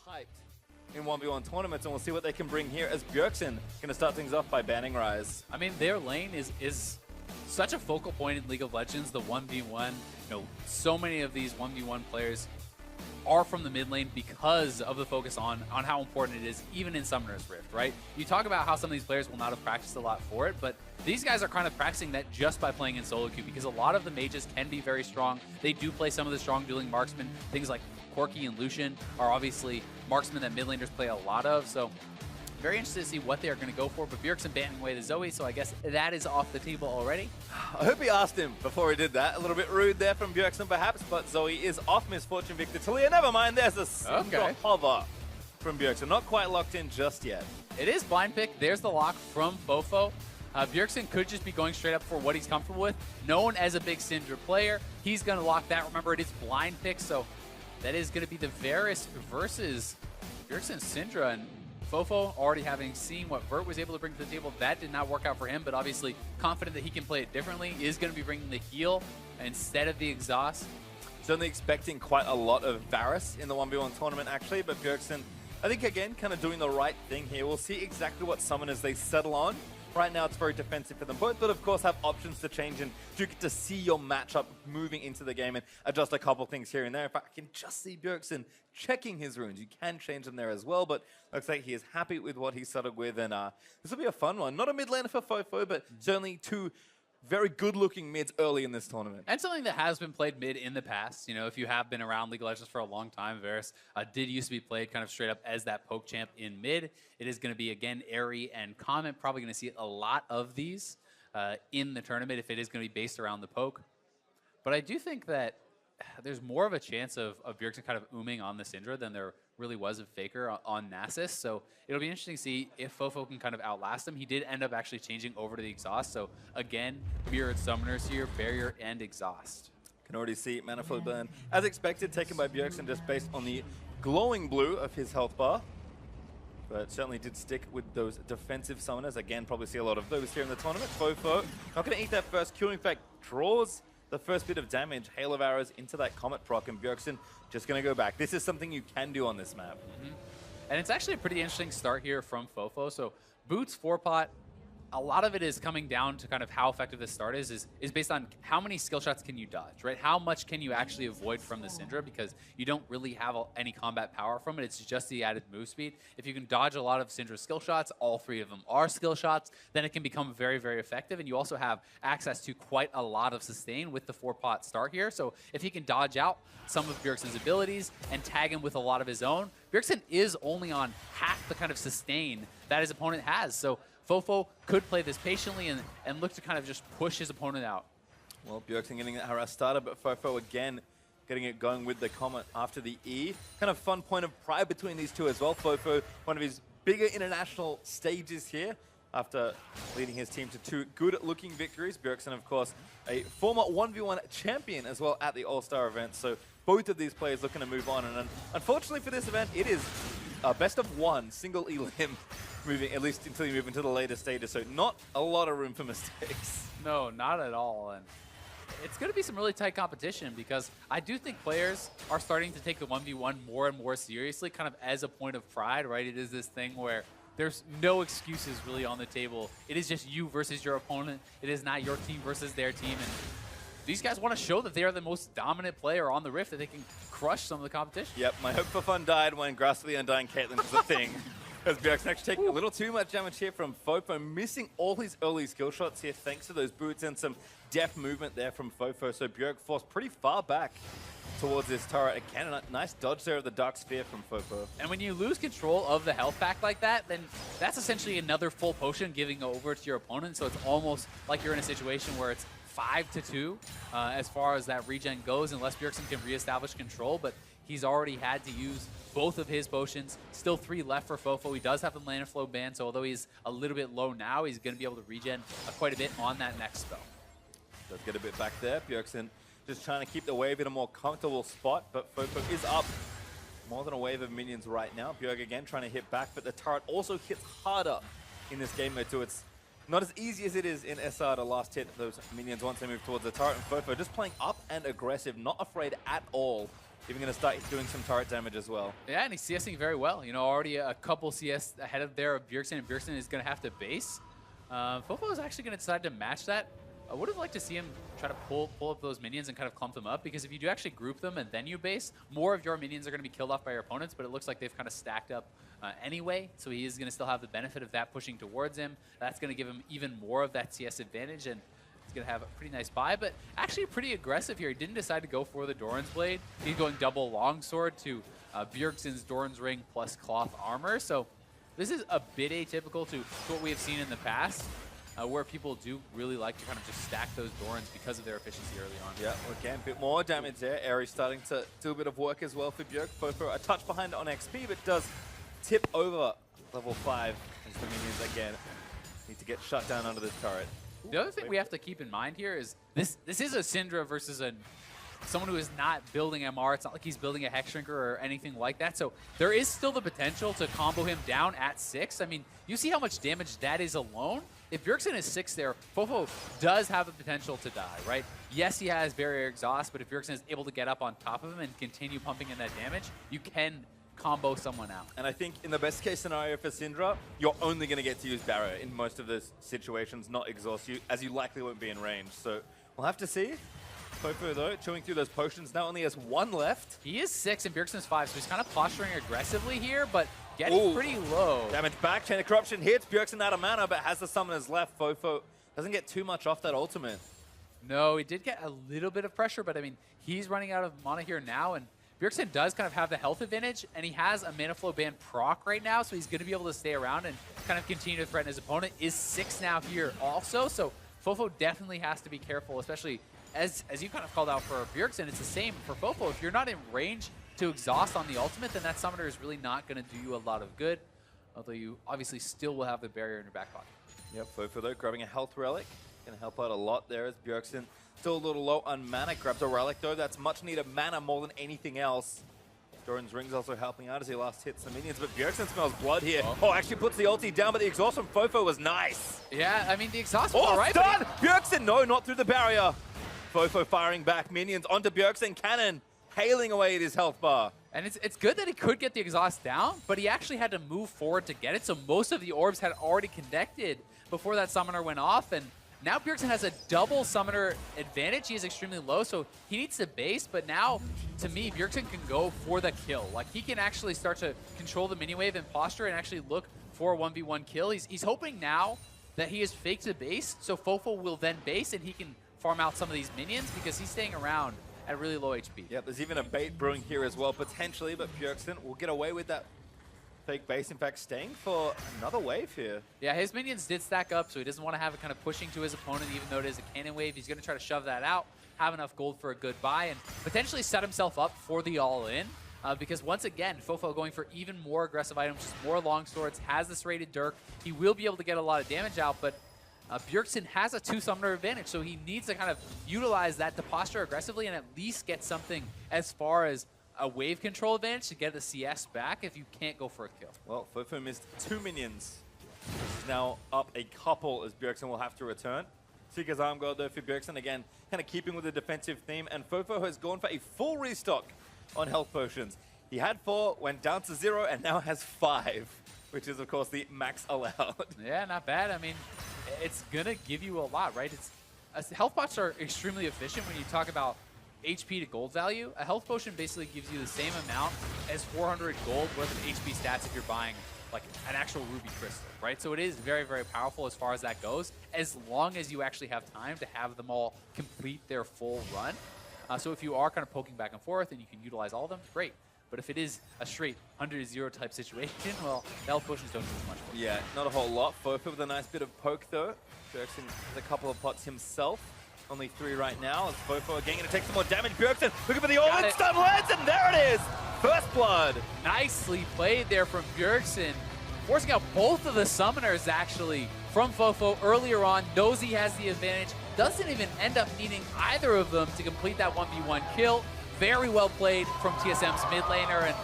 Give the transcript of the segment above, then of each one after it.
hyped in 1v1 tournaments, and we'll see what they can bring here as Bjergsen going to start things off by banning Rise. I mean, their lane is such a focal point in League of Legends, the 1v1. So many of these 1v1 players are from the mid lane because of the focus on how important it is, even in Summoner's Rift, right? You talk about how some of these players will not have practiced a lot for it, but these guys are kind of practicing that just by playing in solo queue, because a lot of the mages can be very strong. They do play some of the strong dueling marksmen. Things like Corki and Lucian are obviously marksmen that mid laners play a lot of, so very interested to see what they are going to go for, but Bjergsen banning away the Zoe, so I guess that is off the table already. I hope he asked him before he did that. A little bit rude there from Bjergsen perhaps, but Zoe is off Misfortune Victor Talia. Never mind, there's a single hover from Bjergsen. Not quite locked in just yet. It is blind pick. There's the lock from FoFo. Bjergsen could just be going straight up for what he's comfortable with. Known as a big Syndra player, he's going to lock that. Remember, it is blind pick, so that is going to be the Varus versus Bjergsen Syndra, and FoFo already having seen what Vert was able to bring to the table. That did not work out for him, but obviously confident that he can play it differently, is going to be bringing the heal instead of the exhaust. Certainly expecting quite a lot of Varus in the 1v1 tournament actually, but Bjergsen, I think again, kind of doing the right thing here. We'll see exactly what summoners they settle on. Right now it's very defensive for them both, but of course have options to change, and you get to see your matchup moving into the game and adjust a couple things here and there. In fact, I can just see Bjergsen checking his runes. You can change them there as well, but looks like he is happy with what he settled with, and this will be a fun one. Not a mid laner for FoFo, but certainly two very good-looking mids early in this tournament. And something that has been played mid in the past. If you have been around League of Legends for a long time, Varus did used to be played kind of straight up as that poke champ in mid. It is going to be, again, Airy and Comet. Probably going to see a lot of these in the tournament if it is going to be based around the poke. But I do think that there's more of a chance of Bjergsen kind of ooming on the Syndra than there really was of Faker on Nasus. So it'll be interesting to see if FoFo can kind of outlast him. He did end up actually changing over to the Exhaust. So again, mirrored summoners here, Barrier and Exhaust. Can already see Manifold Burn, as expected, taken by Bjergsen just based on the glowing blue of his health bar. But certainly did stick with those defensive summoners. Again, probably see a lot of those here in the tournament. FoFo not going to eat that first Q. In fact, draws the first bit of damage, hail of arrows into that Comet proc, and Bjergsen just going to go back. This is something you can do on this map. And it's actually a pretty interesting start here from FoFo. So Boots 4-pot, a lot of it is coming down to kind of how effective this start is based on how many skill shots can you dodge, right? How much can you actually avoid from the Syndra, because you don't really have any combat power from it. It's just the added move speed. If you can dodge a lot of Syndra's skill shots, all three of them are skill shots, then it can become very, very effective. And you also have access to quite a lot of sustain with the 4-pot start here. So if he can dodge out some of Bjergsen's abilities and tag him with a lot of his own, Bjergsen is only on half the kind of sustain that his opponent has. So FoFo could play this patiently and look to kind of just push his opponent out. Well, Bjergsen getting that harass started, but FoFo again getting it going with the Comet after the E. Kind of fun point of pride between these two as well. FoFo, one of his bigger international stages here after leading his team to two good-looking victories. Bjergsen, of course, a former 1v1 champion as well at the All-Star event. So both of these players looking to move on. And unfortunately for this event, it is a best of one single elim moving, at least until you move into the later stages. So not a lot of room for mistakes. No, not at all. And it's going to be some really tight competition, because I do think players are starting to take the 1v1 more and more seriously, kind of as a point of pride, right? It is this thing where there's no excuses really on the table. It is just you versus your opponent. It is not your team versus their team. And these guys want to show that they are the most dominant player on the Rift, that they can crush some of the competition. Yep, my hope for fun died when Grasp of the Undying Caitlyn was a thing. As Bjergsen actually taking a little too much damage here from FoFo, missing all his early skill shots here thanks to those boots and some deft movement there from FoFo. So Bjerg forced pretty far back towards this turret. Again, a nice dodge there of the Dark Sphere from FoFo. And when you lose control of the health pack like that, then that's essentially another full potion giving over to your opponent. So it's almost like you're in a situation where it's 5-2 as far as that regen goes, unless Bjergsen can reestablish control. But he's already had to use both of his potions. Still 3 left for FoFo. He does have the Mana Flow ban, so although he's a little bit low now, he's going to be able to regen quite a bit on that next spell. Does get a bit back there. Bjergsen just trying to keep the wave in a more comfortable spot, but FoFo is up more than a wave of minions right now. Bjerg again trying to hit back, but the turret also hits harder in this game mode too. It's not as easy as it is in SR to last hit those minions once they move towards the turret. And FoFo just playing up and aggressive, not afraid at all Even going to start doing some turret damage as well. Yeah, and he's CSing very well. You know, already a couple CS ahead of there of Bjergsen, and Bjergsen is going to have to base. FoFo is actually going to decide to match that. I would have liked to see him try to pull up those minions and kind of clump them up, because if you do actually group them and then you base, more of your minions are going to be killed off by your opponents, but it looks like they've kind of stacked up anyway, so he is going to still have the benefit of that pushing towards him. That's going to give him even more of that CS advantage, and he's going to have a pretty nice buy, but actually pretty aggressive here. He didn't decide to go for the Doran's Blade. He's going double longsword to Bjergsen's Doran's Ring plus cloth armor, so this is a bit atypical to what we have seen in the past. Where people do really like to kind of just stack those Dorans because of their efficiency early on. Yeah, well, again, a bit more damage there. Aries starting to do a bit of work as well for Bjerg. FoFo a touch behind on XP, but does tip over level 5 as the minions again need to get shut down under this turret. The other thing we have to keep in mind here is this is a Syndra versus someone who is not building MR. It's not like he's building a Hex Shrinker or anything like that. So there is still the potential to combo him down at 6. I mean, you see how much damage that is alone? If Bjergsen is 6 there, FoFo does have the potential to die, right? Yes, he has barrier exhaust, but if Bjergsen is able to get up on top of him and continue pumping in that damage, you can combo someone out. And I think in the best case scenario for Syndra, you're only going to get to use barrier in most of the situations, not exhaust you, as you likely won't be in range. So we'll have to see. FoFo, though, chewing through those potions, now only has 1 left. He is 6 and Bjergsen's 5, so he's kind of posturing aggressively here, but getting pretty low. Damage back, Chain of Corruption hits, Bjergsen out of mana, but has the summoners left. FoFo doesn't get too much off that ultimate. No, he did get a little bit of pressure, but I mean, he's running out of mana here now, and Bjergsen does kind of have the health advantage, and he has a Mana Flow Band proc right now, so he's going to be able to stay around and kind of continue to threaten his opponent. Is 6 now here also, so FoFo definitely has to be careful, especially as you kind of called out for Bjergsen. It's the same for FoFo. If you're not in range to exhaust on the ultimate, then that summoner is really not going to do you a lot of good, although you obviously still will have the barrier in your back pocket. Yep, FoFo though, grabbing a health relic. Going to help out a lot there as Bjergsen still a little low on mana. Grabs a relic though, that's much needed mana more than anything else. Doran's Ring's also helping out as he last hits the minions, but Bjergsen smells blood here. Oh, actually puts the ulti down, but the exhaust from FoFo was nice. Yeah, I mean, the exhaust was all right. Stun! Bjergsen, no, not through the barrier. FoFo firing back minions onto Bjergsen. Cannon hailing away at his health bar. And it's good that he could get the exhaust down, but he actually had to move forward to get it, so most of the orbs had already connected before that summoner went off, and now Bjergsen has a double summoner advantage. He is extremely low, so he needs to base, but now, to me, Bjergsen can go for the kill. Like, he can actually start to control the mini-wave and posture and actually look for a 1v1 kill. He's hoping now that he is faked to base, so FoFo will then base, and he can farm out some of these minions because he's staying around at really low HP. Yep, there's even a bait brewing here as well, potentially, but Bjergsen will get away with that fake base. In fact, staying for another wave here. Yeah, his minions did stack up, so he doesn't want to have it kind of pushing to his opponent, even though it is a cannon wave. He's going to try to shove that out, have enough gold for a good buy, and potentially set himself up for the all-in. Because once again, FoFo going for even more aggressive items, just more long swords, has this rated Dirk. He will be able to get a lot of damage out, but Bjergsen has a 2-summoner advantage, so he needs to kind of utilize that to posture aggressively and at least get something as far as a wave control advantage to get the CS back if you can't go for a kill. Well, FoFo missed 2 minions. This is now up a couple as Bjergsen will have to return. Seeker's Arm Guard though for Bjergsen, again, kind of keeping with the defensive theme, and FoFo has gone for a full restock on health potions. He had 4, went down to 0, and now has 5, which is, of course, the max allowed. Yeah, not bad. I mean, it's going to give you a lot, right? Health pots are extremely efficient when you talk about HP to gold value. A health potion basically gives you the same amount as 400 gold worth of HP stats if you're buying like an actual ruby crystal, right? So it is very, very powerful as far as that goes, as long as you actually have time to have them all complete their full run. So if you are kind of poking back and forth and you can utilize all of them, great. But if it is a straight 100-0 type situation, well, the health potions don't do as much. Yeah, not a whole lot. FoFo with a nice bit of poke, though. Bjergsen has a couple of pots himself. Only 3 right now. As FoFo again going to take some more damage. Bjergsen looking for the all-in stun lands, and there it is! First blood! Nicely played there from Bjergsen. Forcing out both of the summoners, actually, from FoFo earlier on. Knows he has the advantage. Doesn't even end up needing either of them to complete that 1v1 kill. Very well played from TSM's mid laner, and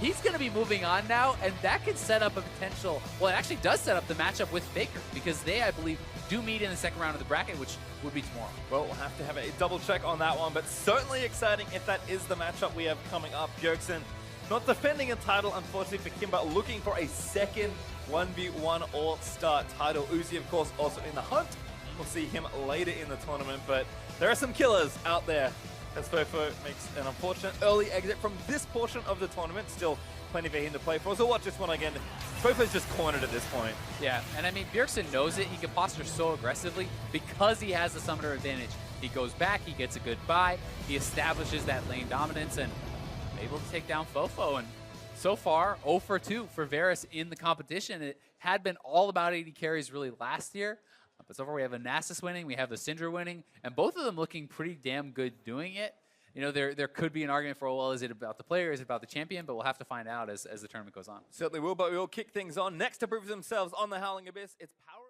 he's going to be moving on now, and that could set up a potential, well, it actually does set up the matchup with Faker, because they, I believe, do meet in the second round of the bracket, which would be tomorrow. Well, we'll have to have a double check on that one, but certainly exciting if that is the matchup we have coming up. Bjergsen not defending a title, unfortunately for Kim, but looking for a second 1v1 All-Star title. Uzi, of course, also in the hunt. We'll see him later in the tournament, but there are some killers out there as FoFo makes an unfortunate early exit from this portion of the tournament. Still plenty for him to play for. So watch this one again. FoFo's just cornered at this point. Yeah, and I mean, Bjergsen knows it. He can posture so aggressively because he has the summoner advantage. He goes back, he gets a good buy, he establishes that lane dominance, and able to take down FoFo. And so far, 0 for 2 for Varus in the competition. It had been all about AD carries really last year. But so far, we have a Nasus winning, we have the Syndra winning, and both of them looking pretty damn good doing it. You know, there could be an argument for, oh, well, is it about the player, is it about the champion? But we'll have to find out as the tournament goes on. Certainly will, but we will kick things on. Next to prove themselves on the Howling Abyss, it's Power.